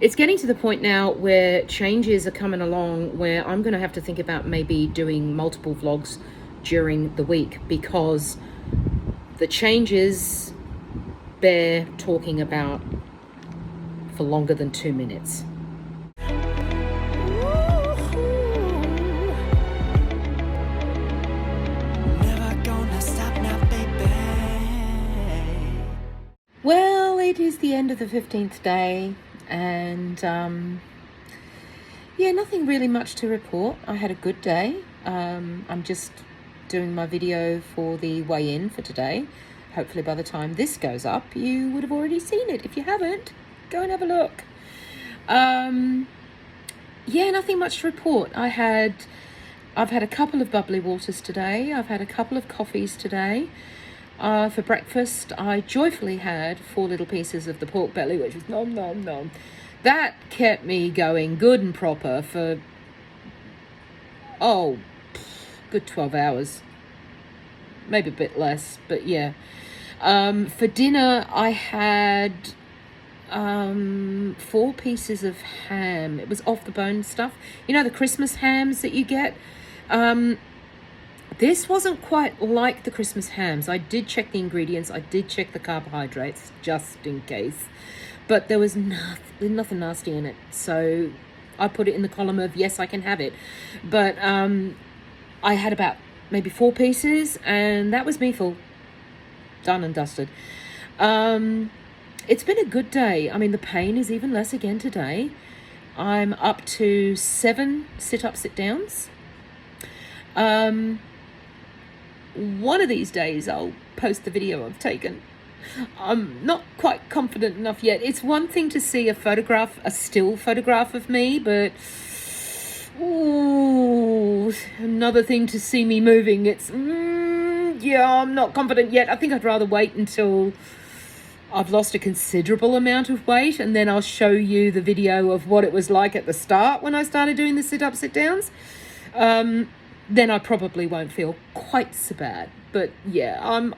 it's getting to the point now where changes are coming along where I'm going to have to think about maybe doing multiple vlogs during the week, because the changes bear talking about for longer than 2 minutes. Well, it is the end of the 15th day, and yeah, nothing really much to report. I had a good day. I'm just doing my video for the weigh-in for today. Hopefully by the time this goes up, you would have already seen it. If you haven't, go and have a look. Yeah, nothing much to report. I've had a couple of bubbly waters today. I've had a couple of coffees today. For breakfast, I joyfully had 4 little pieces of the pork belly, which was nom nom nom. That kept me going good and proper for, good 12 hours. Maybe a bit less, but yeah. For dinner, I had 4 pieces of ham. It was off the bone stuff. You know, the Christmas hams that you get? This wasn't quite like the Christmas hams. I did check the ingredients. I did check the carbohydrates just in case. But there was nothing nasty in it. So I put it in the column of yes, I can have it. But I had about maybe 4 pieces, and that was me full. Done and dusted. It's been a good day. I mean, the pain is even less again today. I'm up to 7 sit-ups, sit-downs. One of these days I'll post the video I've taken. I'm not quite confident enough yet. It's one thing to see a still photograph of me, but another thing to see me moving. Yeah, I'm not confident yet. I think I'd rather wait until I've lost a considerable amount of weight, and then I'll show you the video of what it was like at the start when I started doing the sit-ups, sit-downs. Then I probably won't feel quite so bad. But yeah, I'm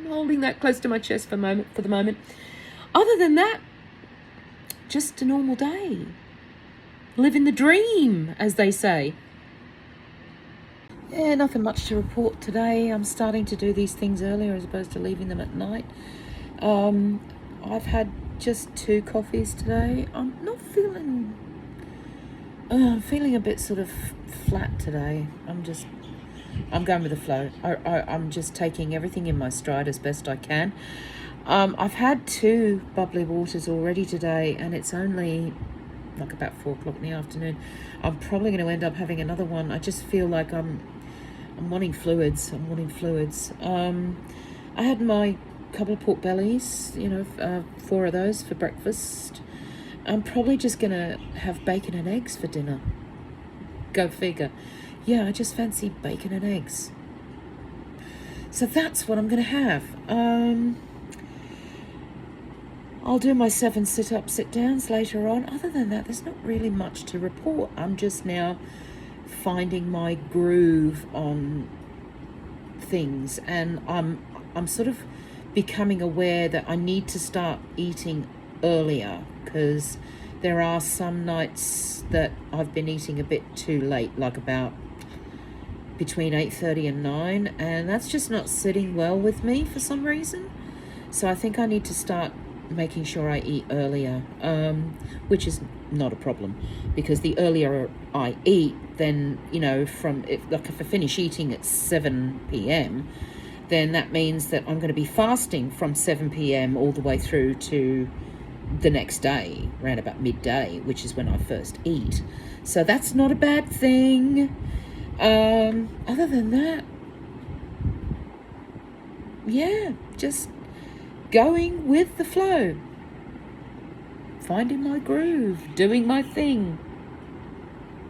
holding that close to my chest for the moment. Other than that, just a normal day. Living the dream, as they say. Yeah, nothing much to report today. I'm starting to do these things earlier as opposed to leaving them at night. I've had just 2 coffees today. I'm feeling a bit sort of flat today. I'm going with the flow. I'm just taking everything in my stride as best I can. I've had 2 bubbly waters already today, and it's only like about 4 o'clock in the afternoon. I'm probably going to end up having another one. I just feel like I'm wanting fluids. I had my couple of pork bellies, 4 of those for breakfast. I'm probably just going to have bacon and eggs for dinner. Go figure. Yeah, I just fancy bacon and eggs. So that's what I'm going to have. I'll do my 7 sit-ups, sit-downs later on. Other than that, there's not really much to report. I'm just now finding my groove on things, and I'm sort of becoming aware that I need to start eating earlier, because there are some nights that I've been eating a bit too late, like about between 8:30 and 9, and that's just not sitting well with me for some reason. So I think I need to start making sure I eat earlier, which is not a problem, because the earlier I eat, then if I finish eating at 7 p.m, then that means that I'm going to be fasting from 7 p.m. all the way through to the next day, around about midday, which is when I first eat. So that's not a bad thing. Other than that, yeah, just going with the flow, finding my groove, doing my thing.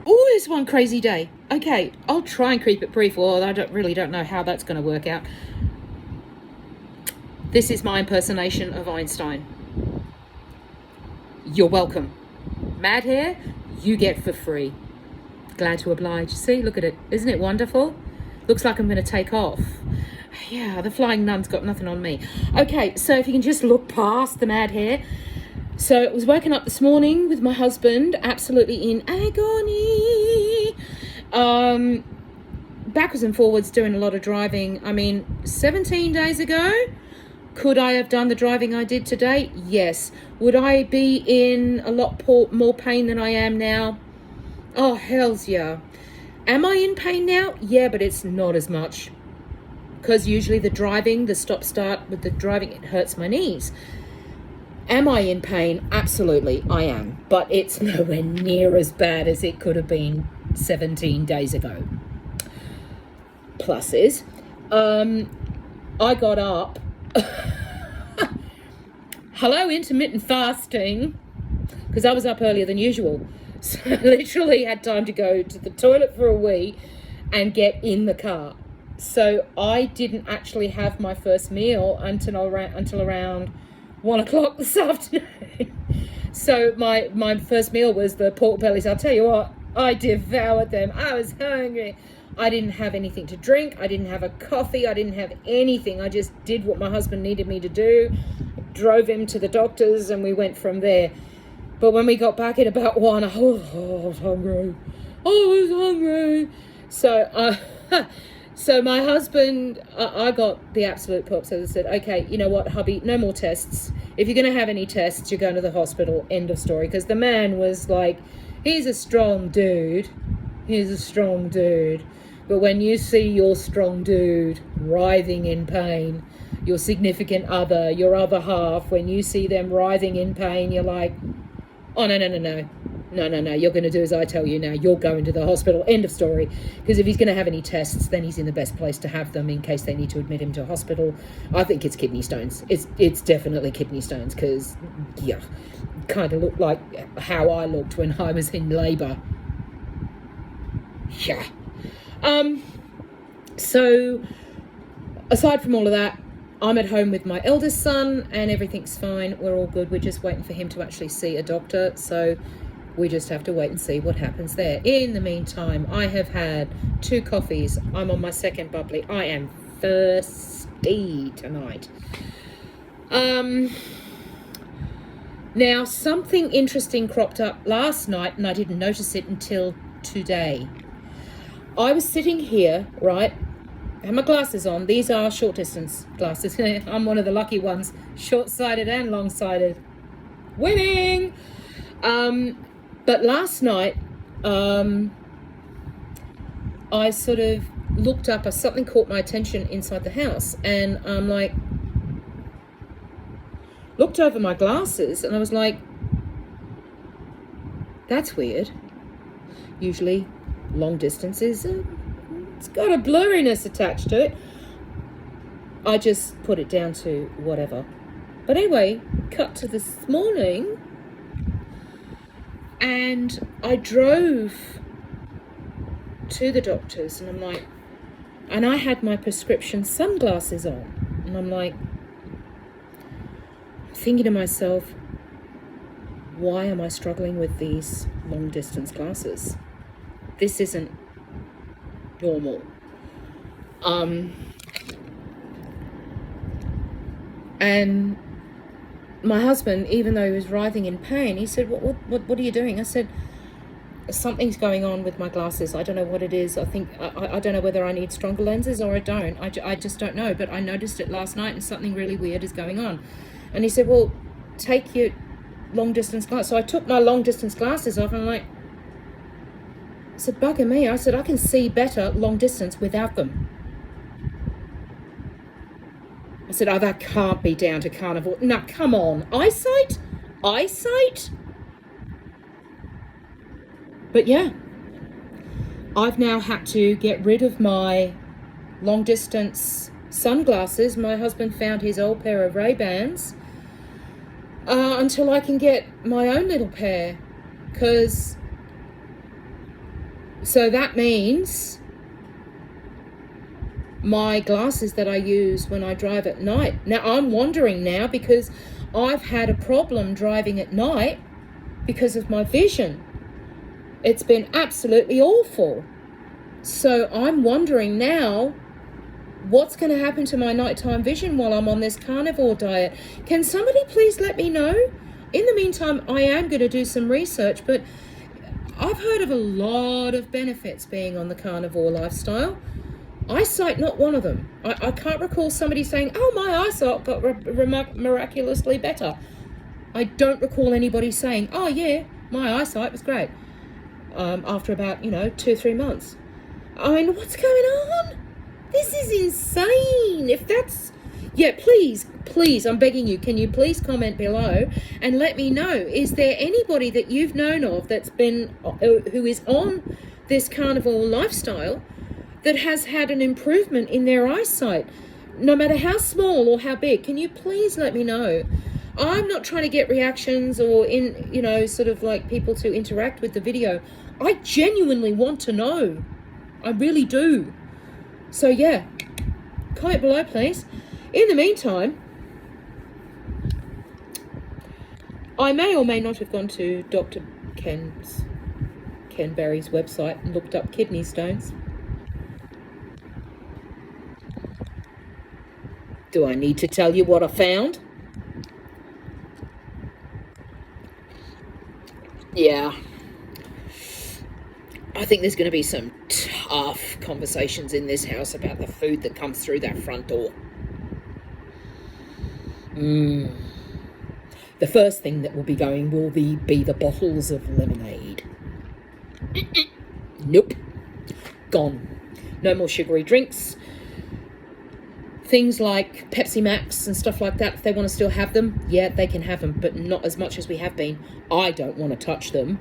Oh, it's one crazy day. Okay, I'll try and keep it brief, although I don't know how that's going to work out. This is my impersonation of Einstein. You're welcome. Mad hair, you get for free. Glad to oblige. See, look at it. Isn't it wonderful? Looks like I'm going to take off. Yeah, the flying nun's got nothing on me. Okay, so if you can just look past the mad hair. So I was waking up this morning with my husband, absolutely in agony. Backwards and forwards, doing a lot of driving. I mean, 17 days ago, could I have done the driving I did today? Yes. Would I be in a lot more pain than I am now? Oh, hells yeah. Am I in pain now? Yeah, but it's not as much. Because usually the stop-start with the driving, it hurts my knees. Am I in pain? Absolutely, I am. But it's nowhere near as bad as it could have been 17 days ago. Plus is, I got up. Hello, intermittent fasting, because I was up earlier than usual. So I literally had time to go to the toilet for a wee and get in the car. So I didn't actually have my first meal until around 1 o'clock this afternoon. So my first meal was the pork bellies. I'll tell you what, I devoured them. I was hungry. I didn't have anything to drink. I didn't have a coffee. I didn't have anything. I just did what my husband needed me to do. Drove him to the doctor's and we went from there. But when we got back at about 1, I was hungry. I was hungry. So my husband, I got the absolute pop. So I said, okay, you know what, hubby, no more tests. If you're going to have any tests, you're going to the hospital. End of story. Because the man was like, he's a strong dude. He's a strong dude. But when you see your strong dude writhing in pain, your significant other, your other half, when you see them writhing in pain, you're like, oh, no. You're going to do as I tell you now. You're going to the hospital. End of story. Because if he's going to have any tests, then he's in the best place to have them in case they need to admit him to a hospital. I think it's kidney stones. It's definitely kidney stones because, yeah, kind of looked like how I looked when I was in labour. Yeah. So aside from all of that, I'm at home with my eldest son and everything's fine. We're all good. We're just waiting for him to actually see a doctor. So we just have to wait and see what happens there. In the meantime, I have had 2 coffees. I'm on my second bubbly. I am thirsty tonight. Now, something interesting cropped up last night and I didn't notice it until today. I was sitting here, right? I had my glasses on. These are short distance glasses. I'm one of the lucky ones. Short-sighted and long-sighted. Winning! But last night, I sort of looked up, something caught my attention inside the house, and I'm like, looked over my glasses, and I was like, that's weird. Usually, long distances, it's got a blurriness attached to it. I just put it down to whatever. But anyway, cut to this morning, and I drove to the doctor's, and I'm like, and I had my prescription sunglasses on, and I'm like, thinking to myself, why am I struggling with these long distance glasses? This isn't normal. And my husband, even though he was writhing in pain, he said, what are you doing? I said, something's going on with my glasses. I don't know what it is. I think, I don't know whether I need stronger lenses or I don't. I just don't know. But I noticed it last night and something really weird is going on. And he said, well, take your long distance glasses. So I took my long distance glasses off and I'm like, I said, bugger me. I said, I can see better long distance without them. I said, oh, that can't be down to Carnivore. No, come on. Eyesight? But yeah, I've now had to get rid of my long distance sunglasses. My husband found his old pair of Ray-Bans until I can get my own little pair. So that means my glasses that I use when I drive at night. Now, I'm wondering now because I've had a problem driving at night because of my vision. It's been absolutely awful. So I'm wondering now what's going to happen to my nighttime vision while I'm on this carnivore diet. Can somebody please let me know in the meantime, I am going to do some research, but I've heard of a lot of benefits being on the carnivore lifestyle. Eyesight, not one of them. I can't recall somebody saying, oh, my eyesight got miraculously better. I don't recall anybody saying, oh, yeah, my eyesight was great after about, 2 or 3 months. I mean, what's going on? This is insane. If that's... Yeah, please, I'm begging you, can you please comment below and let me know, is there anybody that you've known of that's been, who is on this carnivore lifestyle that has had an improvement in their eyesight, no matter how small or how big? Can you please let me know? I'm not trying to get reactions or sort of like people to interact with the video. I genuinely want to know. I really do. So yeah, comment below, please. In the meantime, I may or may not have gone to Dr. Ken Berry's website and looked up kidney stones. Do I need to tell you what I found? Yeah. I think there's going to be some tough conversations in this house about the food that comes through that front door. The first thing that will be going will be the bottles of lemonade. Nope. Gone. No more sugary drinks. Things like Pepsi Max and stuff like that, if they want to still have them, yeah, they can have them, but not as much as we have been. I don't want to touch them.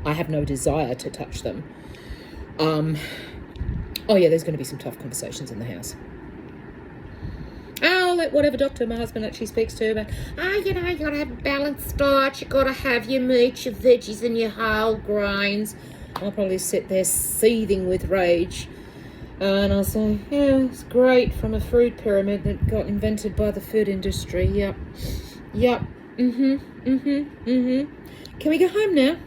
I have no desire to touch them. Oh yeah, there's going to be some tough conversations in the house. I'll let whatever doctor my husband actually speaks to about, you got to have a balanced diet, you got to have your meat, your veggies and your whole grains. I'll probably sit there seething with rage. And I'll say, yeah, it's great, from a food pyramid that got invented by the food industry. Yep. Can we go home now?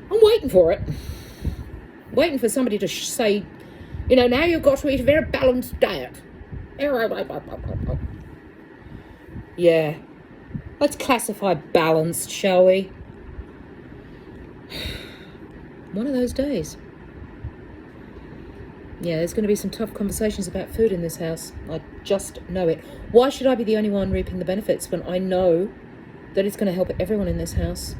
I'm waiting for it. Waiting for somebody to say, now you've got to eat a very balanced diet. Yeah. Let's classify balanced, shall we? One of those days. Yeah, there's going to be some tough conversations about food in this house. I just know it. Why should I be the only one reaping the benefits when I know that it's going to help everyone in this house?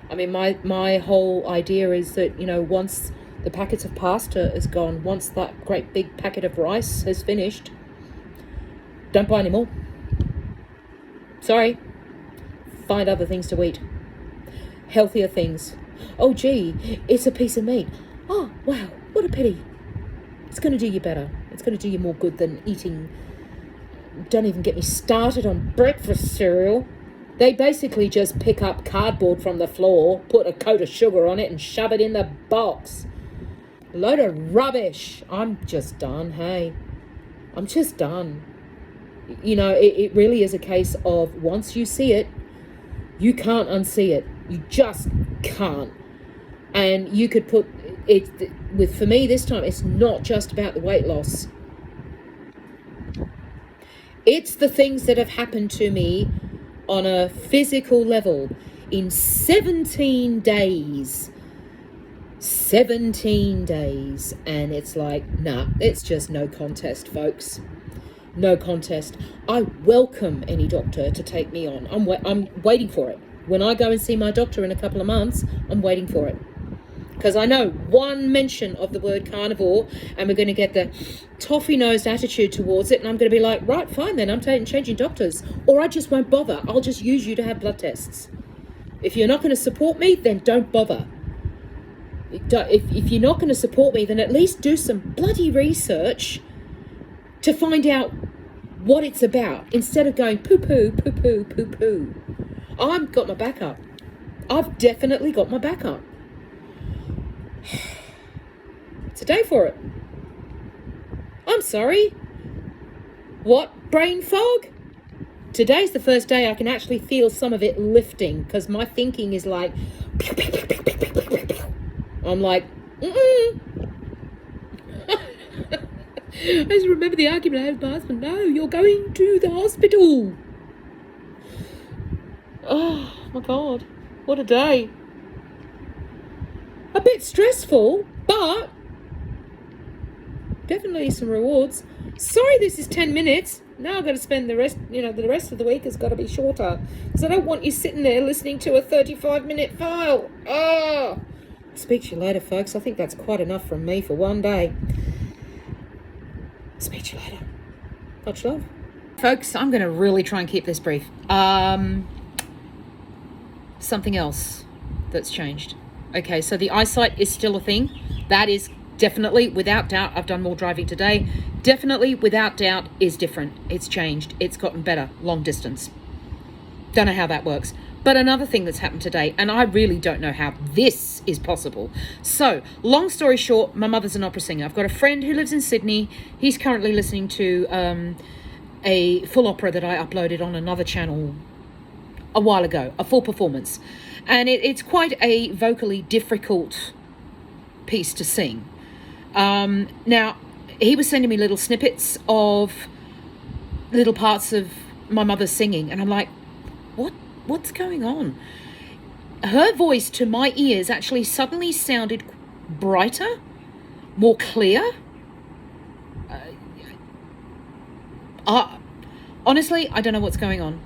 I mean, my whole idea is that, once the packets of pasta is gone, once that great big packet of rice has finished, don't buy any more. Sorry. Find other things to eat. Healthier things. Oh, gee, it's a piece of meat. Oh, wow, what a pity. It's going to do you better. It's going to do you more good than eating. Don't even get me started on breakfast cereal. They basically just pick up cardboard from the floor, put a coat of sugar on it and shove it in the box. A load of rubbish. I'm just done, hey. I'm just done. It really is a case of once you see it, you can't unsee it. You just can't. And you could put it for me this time, it's not just about the weight loss. It's the things that have happened to me on a physical level in 17 days. 17 days. And it's like, nah, it's just no contest, folks. No contest. I welcome any doctor to take me on. I'm waiting for it. When I go and see my doctor in a couple of months, I'm waiting for it. Because I know one mention of the word carnivore and we're going to get the toffee-nosed attitude towards it, and I'm going to be like, right, fine then, I'm changing doctors. Or I just won't bother. I'll just use you to have blood tests. If you're not going to support me, then don't bother. If you're not going to support me, then at least do some bloody research to find out what it's about, instead of going poo-poo, poo-poo, poo-poo. I've got my back up. I've definitely got my back up. It's a day for it. I'm sorry. What? Brain fog? Today's the first day I can actually feel some of it lifting, because my thinking is like, pew, pew, pew, pew, pew, pew, pew, pew. I'm like, I just remember the argument I had with my husband. No, you're going to the hospital. Oh, my God. What a day. A bit stressful, but definitely some rewards. Sorry this is 10 minutes. Now I've got to spend the rest, the rest of the week has got to be shorter. Because I don't want you sitting there listening to a 35-minute file. Oh. Speak to you later, folks. I think that's quite enough from me for one day. Speak to you later. Much love. Folks, I'm going to really try and keep this brief. Something else that's changed. Okay, so the eyesight is still a thing. That is definitely, without doubt, I've done more driving today. Definitely, without doubt, is different. It's changed. It's gotten better. Long distance. Don't know how that works. But another thing that's happened today, and I really don't know how this is possible. So, long story short, my mother's an opera singer. I've got a friend who lives in Sydney. He's currently listening to a full opera that I uploaded on another channel a while ago, a full performance. And it's quite a vocally difficult piece to sing. Now, he was sending me little snippets of little parts of my mother's singing, and I'm like, what's going on? Her voice to my ears actually suddenly sounded brighter, more clear. Honestly, I don't know what's going on.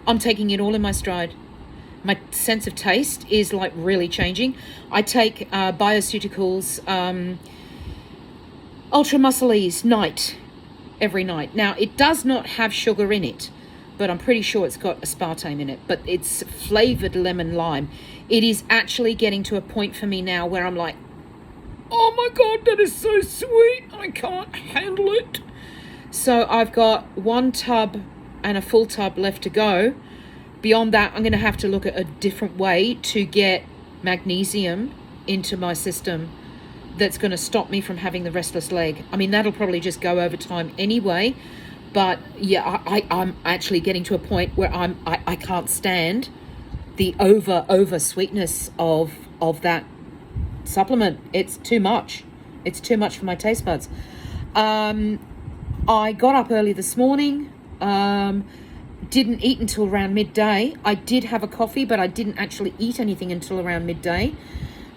I'm taking it all in my stride. My sense of taste is like really changing. I take Bioceuticals Ultra Muscles night, every night. Now, it does not have sugar in it, but I'm pretty sure it's got aspartame in it, but it's flavored lemon lime. It is actually getting to a point for me now where I'm like, oh my God, that is so sweet. I can't handle it. So I've got one tub and a full tub left to go. Beyond that, I'm going to have to look at a different way to get magnesium into my system that's going to stop me from having the restless leg. I mean, that'll probably just go over time anyway. But yeah, I'm actually getting to a point where I can't stand the over sweetness of that supplement. It's too much. It's too much for my taste buds. I got up early this morning. Didn't eat until around midday. I did have a coffee, but I didn't actually eat anything until around midday.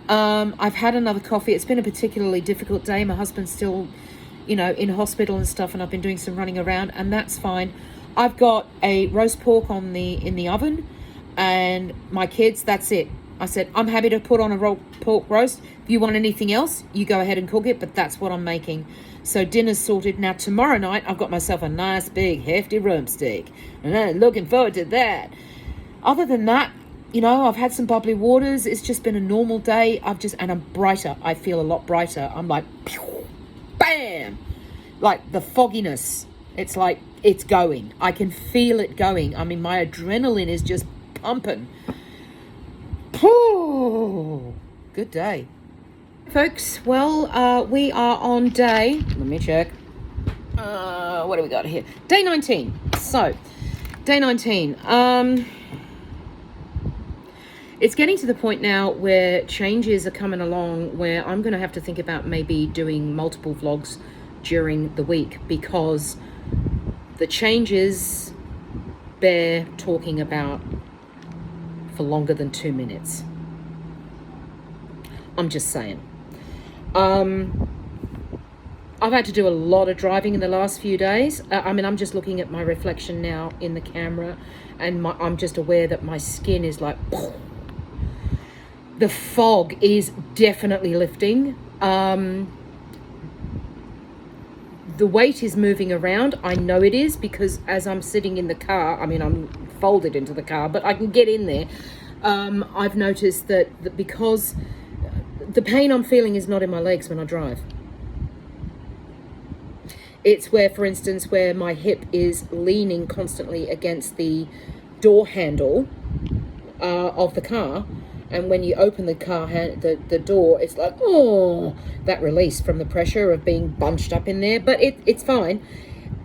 I've had another coffee. It's been a particularly difficult day. My husband's still, in hospital and stuff, and I've been doing some running around, and that's fine. I've got a roast pork in the oven, and my kids, that's it. I said, I'm happy to put on a pork roast. If you want anything else, you go ahead and cook it, but that's what I'm making. So dinner's sorted. Now, tomorrow night, I've got myself a nice, big, hefty rump steak, and I'm looking forward to that. Other than that, I've had some bubbly waters. It's just been a normal day. And I'm brighter. I feel a lot brighter. I'm like, pew, bam! Like the fogginess. It's like, it's going. I can feel it going. I mean, my adrenaline is just pumping. Oh, good day. Folks, well, we are on day, let me check. What do we got here? Day 19. So, day 19. It's getting to the point now where changes are coming along where I'm going to have to think about maybe doing multiple vlogs during the week, because the changes bear talking about for longer than 2 minutes. I'm just saying. I've had to do a lot of driving in the last few days. I'm just looking at my reflection now in the camera, and I'm just aware that my skin is like... The fog is definitely lifting. The weight is moving around. I know it is, because as I'm sitting in the car, I'm folded into the car, but I can get in there. I've noticed that because the pain I'm feeling is not in my legs when I drive. It's where, for instance, where my hip is leaning constantly against the door handle of the car. And when you open the the door, it's like, oh, that release from the pressure of being bunched up in there. But it's fine.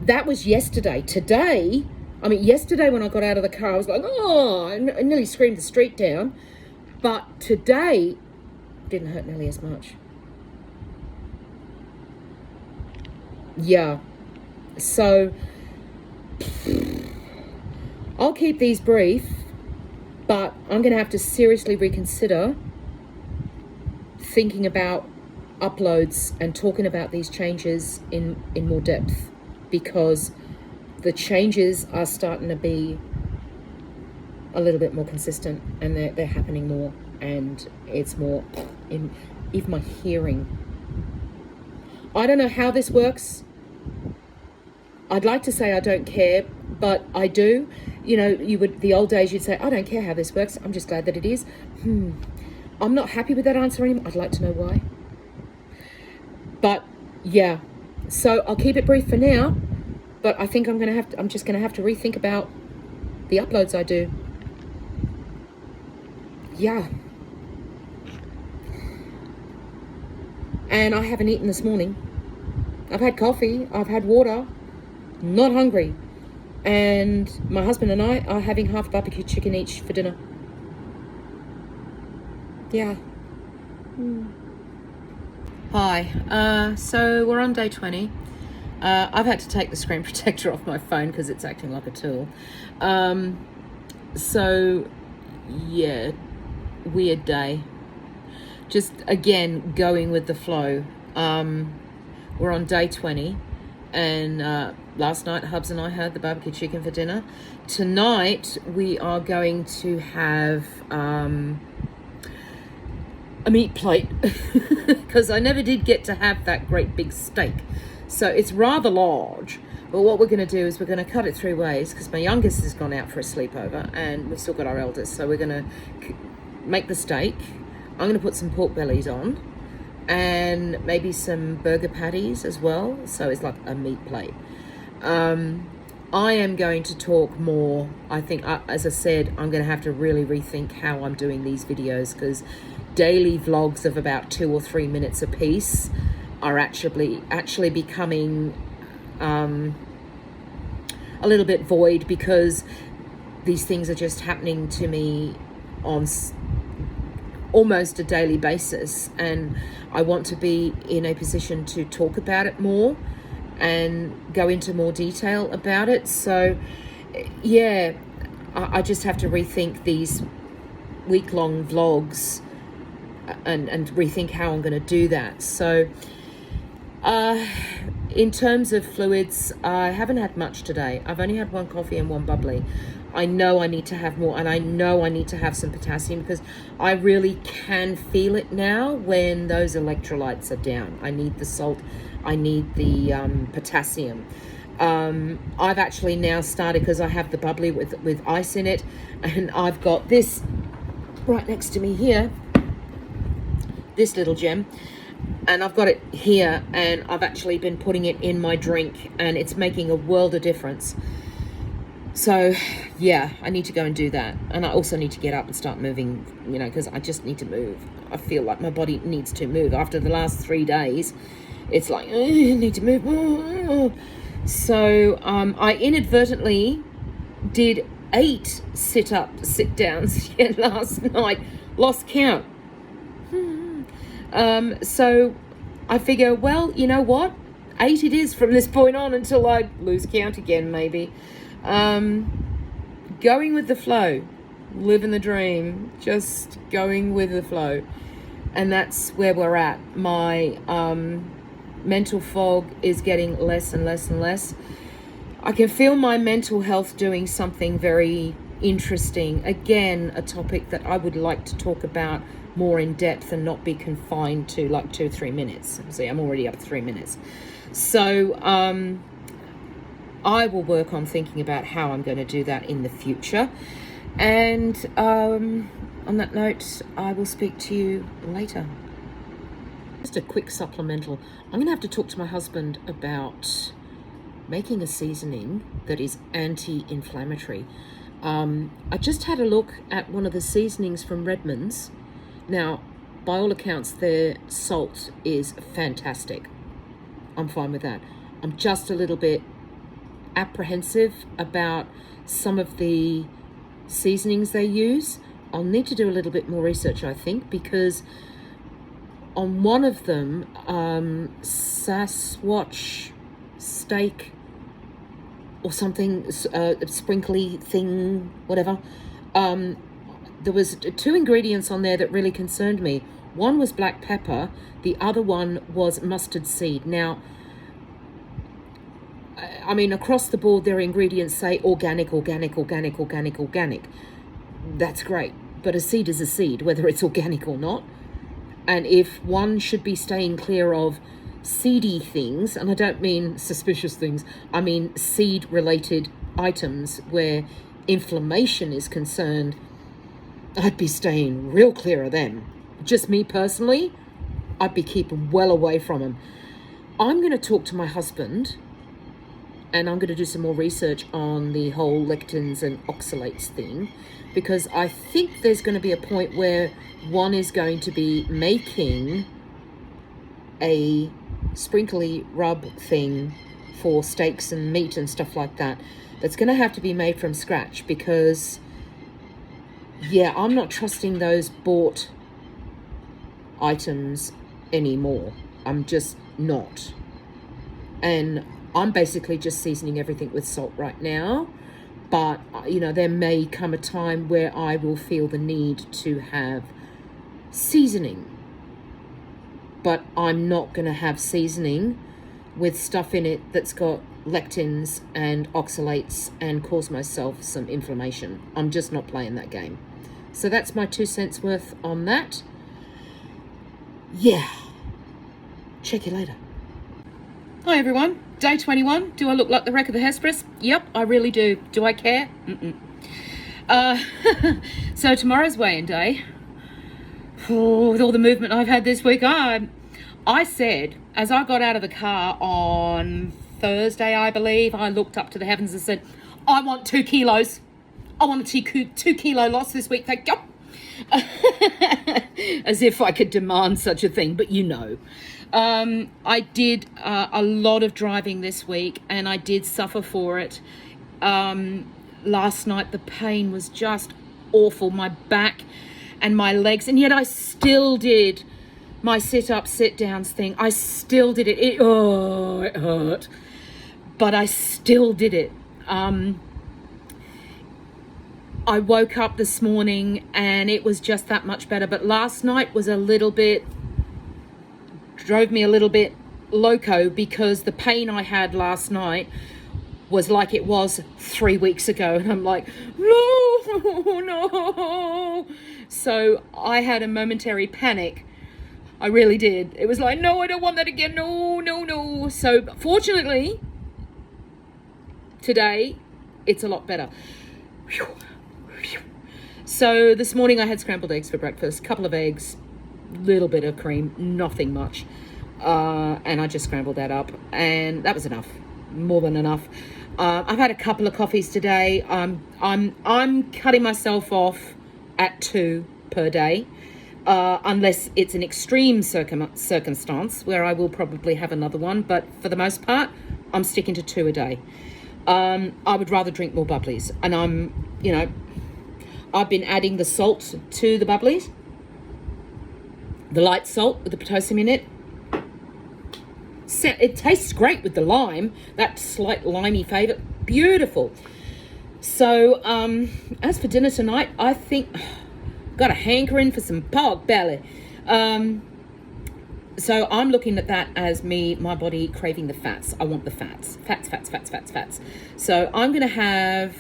That was yesterday. Today, yesterday when I got out of the car, I was like, oh, I nearly screamed the street down. But today, didn't hurt nearly as much. yeah. So I'll keep these brief, but I'm going to have to seriously reconsider thinking about uploads and talking about these changes in more depth, because the changes are starting to be a little bit more consistent, and they're happening more, and it's more in even my hearing. I don't know how this works. I'd like to say I don't care, but I do. You know, the old days you'd say, I don't care how this works, I'm just glad that it is. I'm not happy with that answer anymore. I'd like to know why. But yeah, so I'll keep it brief for now, but I think I'm just gonna have to rethink about the uploads I do. Yeah. And I haven't eaten this morning. I've had coffee, I've had water, not hungry. And my husband and I are having half barbecue chicken each for dinner. Yeah. Hi, so we're on day 20. I've had to take the screen protector off my phone because it's acting like a tool. So, yeah, weird day. Just, again, going with the flow. We're on day 20, and last night Hubs and I had the barbecue chicken for dinner. Tonight we are going to have a meat plate because I never did get to have that great big steak, so it's rather large. But what we're going to do is we're going to cut it 3 ways, because my youngest has gone out for a sleepover and we've still got our eldest. So we're going to make the steak. I'm going to put some pork bellies on and maybe some burger patties as well, so it's like a meat plate. I am going to talk more. I think, as I said, I'm going to have to really rethink how I'm doing these videos, because daily vlogs of about 2 or 3 minutes a piece are actually becoming a little bit void, because these things are just happening to me on almost a daily basis, and I want to be in a position to talk about it more and go into more detail about it. So yeah, I just have to rethink these week-long vlogs and rethink how I'm going to do that. So in terms of fluids, I haven't had much today. I've only had 1 coffee and 1 bubbly. I know I need to have more, and I know I need to have some potassium, because I really can feel it now when those electrolytes are down. I need the salt, I need the potassium. I've actually now started, because I have the bubbly with ice in it, and I've got this right next to me here, this little gem, and I've got it here, and I've actually been putting it in my drink, and it's making a world of difference. So yeah, I need to go and do that. And I also need to get up and start moving, you know, because I just need to move. I feel like my body needs to move. After the last 3 days, it's like, I need to move. So I inadvertently did 8 sit-downs last night. Lost count. So I figure, well, you know what? 8 it is from this point on until I lose count again, maybe. Going with the flow, living the dream, just going with the flow. And that's where we're at. My mental fog is getting less and less and less. I can feel my mental health doing something very interesting. Again, a topic that I would like to talk about more in depth and not be confined to like 2 or 3 minutes. See, I'm already up to 3 minutes. So I will work on thinking about how I'm going to do that in the future. And on that note, I will speak to you later. Just a quick supplemental. I'm going to have to talk to my husband about making a seasoning that is anti-inflammatory. I just had a look at one of the seasonings from Redmond's. Now, by all accounts, their salt is fantastic. I'm fine with that. I'm just a little bit apprehensive about some of the seasonings they use. I'll need to do a little bit more research, I think, because on one of them, Sasquatch steak or something, a sprinkly thing, whatever. There was 2 ingredients on there that really concerned me. One was black pepper. The other one was mustard seed. Now, I mean, across the board, their ingredients say organic, organic, organic, organic, organic. That's great. But a seed is a seed, whether it's organic or not. And if one should be staying clear of seedy things, and I don't mean suspicious things, I mean seed-related items where inflammation is concerned, I'd be staying real clear of them. Just me personally, I'd be keeping well away from them. I'm going to talk to my husband, and I'm going to do some more research on the whole lectins and oxalates thing, because I think there's going to be a point where one is going to be making a sprinkly rub thing for steaks and meat and stuff like that. That's going to have to be made from scratch, because, yeah, I'm not trusting those bought items anymore. I'm just not. And I'm basically just seasoning everything with salt right now. But, you know, there may come a time where I will feel the need to have seasoning. But I'm not going to have seasoning with stuff in it that's got lectins and oxalates and cause myself some inflammation. I'm just not playing that game. So that's my 2 cents worth on that. Yeah. Check you later. Hi everyone. Day 21. Do I look like the wreck of the Hesperus? Yep, I really do. Do I care? So tomorrow's weigh-in day. Oh, with all the movement I've had this week, I said, as I got out of the car on Thursday, I believe, I looked up to the heavens and said, I want 2 kilos. I want a 2 kilo loss this week, thank you. As if I could demand such a thing, but you know. I did a lot of driving this week, and I did suffer for it. Last night, the pain was just awful, my back and my legs, and yet I still did my sit-ups, sit-downs thing. I still did it. It hurt, but I still did it. I woke up this morning and it was just that much better, but last night was drove me a little bit loco, because the pain I had last night was like it was 3 weeks ago, and I'm like, no. So I had a momentary panic. I really did. It was like, no, I don't want that again. No. So fortunately, today, it's a lot better. So this morning I had scrambled eggs for breakfast, couple of eggs, little bit of cream, nothing much. And I just scrambled that up, and that was enough, more than enough. I've had a couple of coffees today. I'm cutting myself off at 2 per day, unless it's an extreme circumstance where I will probably have another one. But for the most part, I'm sticking to 2 a day. I would rather drink more bubblies, and I've been adding the salt to the bubblies, the light salt with the potassium in it. It tastes great with the lime, that slight limey flavour, beautiful. So as for dinner tonight, I think got a hankering for some pork belly. So I'm looking at that as my body craving the fats. I want the fats. Fats. So I'm going to have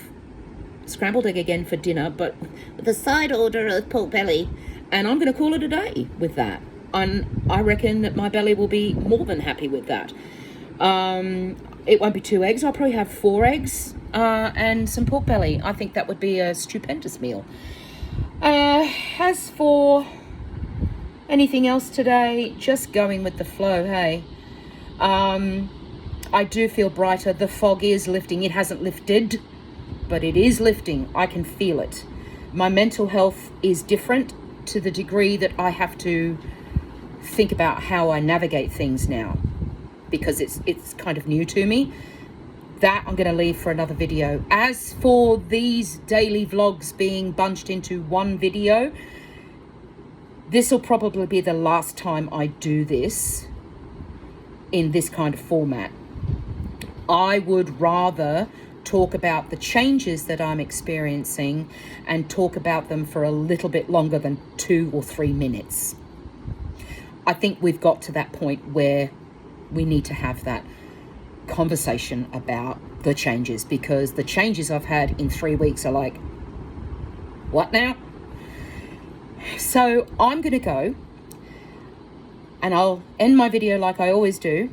scrambled egg again for dinner, but with a side order of pork belly. And I'm going to call it a day with that. And I reckon that my belly will be more than happy with that. It won't be 2 eggs. I'll probably have 4 eggs and some pork belly. I think that would be a stupendous meal. As for anything else today, just going with the flow, hey. I do feel brighter. The fog is lifting. It hasn't lifted, but it is lifting. I can feel it. My mental health is different to the degree that I have to think about how I navigate things now, because it's kind of new to me. That I'm going to leave for another video. As for these daily vlogs being bunched into one video, this will probably be the last time I do this in this kind of format. I would rather talk about the changes that I'm experiencing and talk about them for a little bit longer than 2 or 3 minutes. I think we've got to that point where we need to have that conversation about the changes, because the changes I've had in 3 weeks are like, what now? So I'm going to go, and I'll end my video like I always do.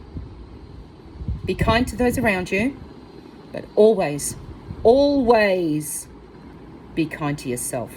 Be kind to those around you, but always, always be kind to yourself.